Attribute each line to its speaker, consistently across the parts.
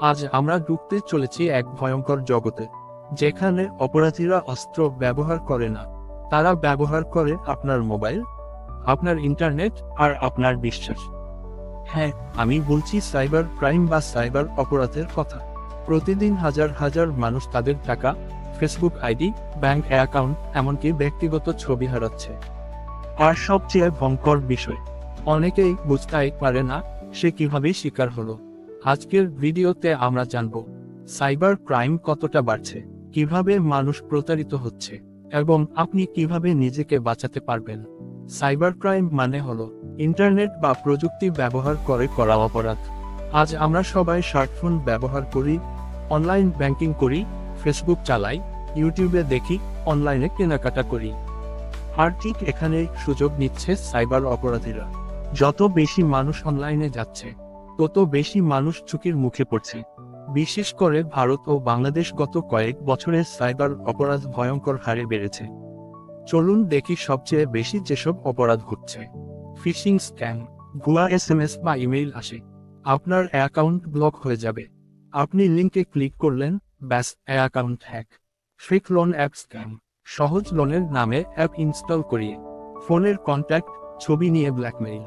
Speaker 1: আজ আমরা ঢুকতে চলেছি এক ভয়ঙ্কর জগতে, যেখানে অপরাধীরা অস্ত্র ব্যবহার করে না, তারা ব্যবহার করে আপনার মোবাইল, আপনার ইন্টারনেট আর আপনার বিশ্বাস। হ্যাঁ, আমি বলছি সাইবার ক্রাইম বা সাইবার অপরাধের কথা। প্রতিদিন হাজার হাজার মানুষ তাদের টাকা, ফেসবুক আইডি, ব্যাংক অ্যাকাউন্ট, এমনকি ব্যক্তিগত ছবি হারাচ্ছে। আর সবচেয়ে ভয়ঙ্কর বিষয়, অনেকেই বুঝতেই পারে না সে কিভাবে শিকার হলো। আজকের ভিডিওতে আমরা জানব সাইবার ক্রাইম কতটা বাড়ছে, কিভাবে মানুষ প্রতারিত হচ্ছে, এবং আপনি কিভাবে নিজেকে বাঁচাতে পারবেন। সাইবার ক্রাইম মানে হলো ইন্টারনেট বা প্রযুক্তি ব্যবহার করে করা অপরাধ। আজ আমরা সবাই স্মার্টফোন ব্যবহার করি, অনলাইন ব্যাংকিং করি, ফেসবুক চালাই, ইউটিউবে দেখি, অনলাইনে কেনাকাটা করি। আর ঠিক এখানে সুযোগ নিচ্ছে সাইবার অপরাধীরা। যত বেশি মানুষ অনলাইনে যাচ্ছে, তত বেশি মানুষ ঝুঁকির মুখে পড়ছে। বিশেষ করে ভারত ও বাংলাদেশ গত কয়েক বছরে সাইবার অপরাধ ভয়ঙ্কর হারে বেড়েছে। চলুন দেখি সবচেয়ে বেশি যেসব অপরাধ ঘটছে। ফিশিং স্ক্যাম, ভুয়া SMS বা ইমেইল আসে, আপনার অ্যাকাউন্ট ব্লক হয়ে যাবে। আপনি লিংকে ক্লিক করলেন, ব্যাস account hack. Fake loan app scam, সহজ লোনের নামে অ্যাপ ইনস্টল করিয়ে ফোনের কন্ট্যাক্ট, ছবি নিয়ে blackmail.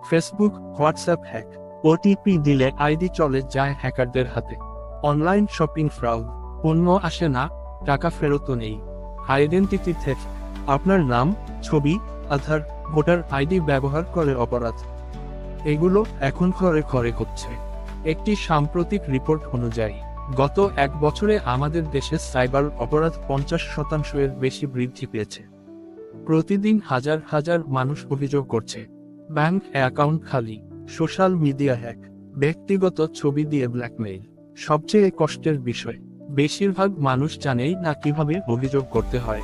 Speaker 1: Facebook, WhatsApp hack, OTP দিলে আইডি চলে যায় হ্যাকারদের হাতে। অনলাইন শপিং ফ্রড, পণ্য আসে না, টাকা ফেরতও নেই। আইডেন্টিটি থেফট, আপনার নাম, ছবি, আধার, ভোটার আইডি ব্যবহার করে অপরাধ। এগুলো এখন ঘরে ঘরে হচ্ছে। একটি সাম্প্রতিক রিপোর্ট অনুযায়ী গত এক বছরে আমাদের দেশে সাইবার অপরাধ 50% বেশি বৃদ্ধি পেয়েছে। প্রতিদিন হাজার হাজার মানুষ অভিযোগ করছে ব্যাংক অ্যাকাউন্ট খালি, সোশ্যাল মিডিয়া হ্যাক, ব্যক্তিগত ছবি দিয়ে ব্ল্যাকমেইল। সবচেয়ে কষ্টের বিষয়, বেশিরভাগ মানুষ জানেই না কিভাবে অভিযোগ করতে হয়।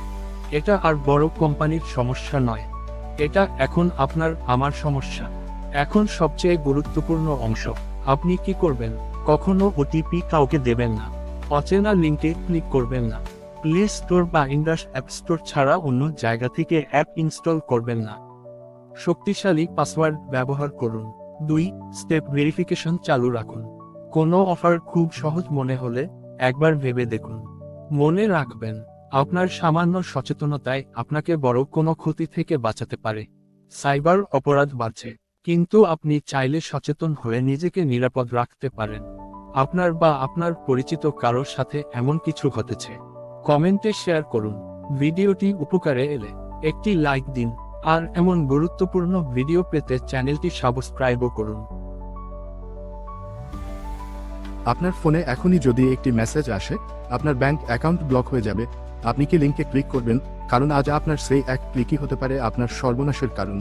Speaker 1: এটা আর বড় কোম্পানির সমস্যা নয়, এটা এখন আপনার আমার সমস্যা। এখন সবচেয়ে গুরুত্বপূর্ণ অংশ, আপনি কি করবেন? কখনো OTP কাউকে দেবেন না, অচেনা লিঙ্কে ক্লিক করবেন না, প্লে স্টোর বা ইন্ডাস অ্যাপ স্টোর ছাড়া অন্য জায়গা থেকে অ্যাপ ইনস্টল করবেন না। শক্তিশালী পাসওয়ার্ড ব্যবহার করুন। 2 স্টেপ ভেরিফিকেশন চালু রাখুন। কোনো অফার খুব সহজ মনে হলে একবার ভেবে দেখুন। মনে রাখবেন, আপনার সামান্য সচেতনতায় আপনাকে বড় কোনো ক্ষতি থেকে বাঁচাতে পারে। সাইবার অপরাধ বাড়ছে, কিন্তু আপনি চাইলে সচেতন হয়ে নিজেকে নিরাপদ রাখতে পারেন। আপনার বা আপনার পরিচিত কারোর সাথে এমন কিছু ঘটেছে, কমেন্টে শেয়ার করুন। ভিডিওটি উপকারে এলে একটি লাইক দিন, আর এমন গুরুত্বপূর্ণ ভিডিও পেতে চ্যানেলটি সাবস্ক্রাইবও করুন।
Speaker 2: আপনার ফোনে এখনই যদি একটি মেসেজ আসে আপনার ব্যাংক অ্যাকাউন্ট ব্লক হয়ে যাবে, আপনি কি লিংকে ক্লিক করবেন? কারণ আজ আপনার সেই এক ক্লিকই হতে পারে আপনার সর্বনাশের কারণ।